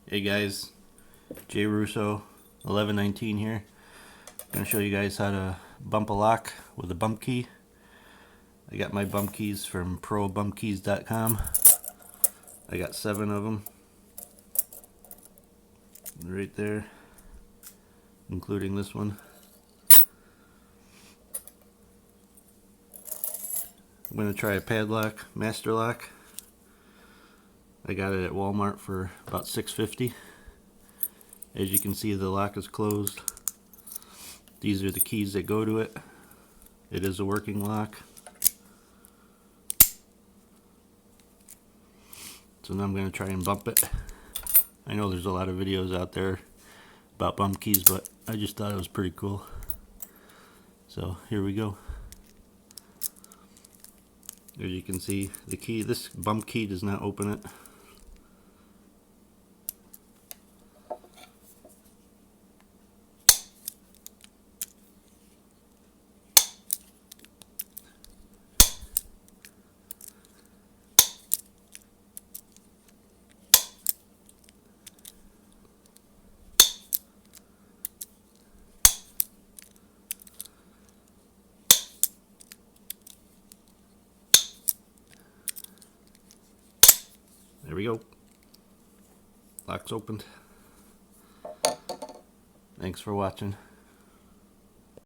Hey guys, Jay Russo, 1119 here. I'm going to show you guys how to bump a lock with a bump key. I got my bump keys from probumpkeys.com. I got 7 of them right there, including this one. I'm going to try a padlock, master lock. I got it at Walmart for about $6.50. As you can see, the lock is closed. These are the keys that go to it. It is a working lock. So now I'm going to try and bump it. I know there's a lot of videos out there about bump keys, but I just thought it was pretty cool. So here we go. As you can see, the key, this bump key does not open it. There we go. Lock's opened. Thanks for watching.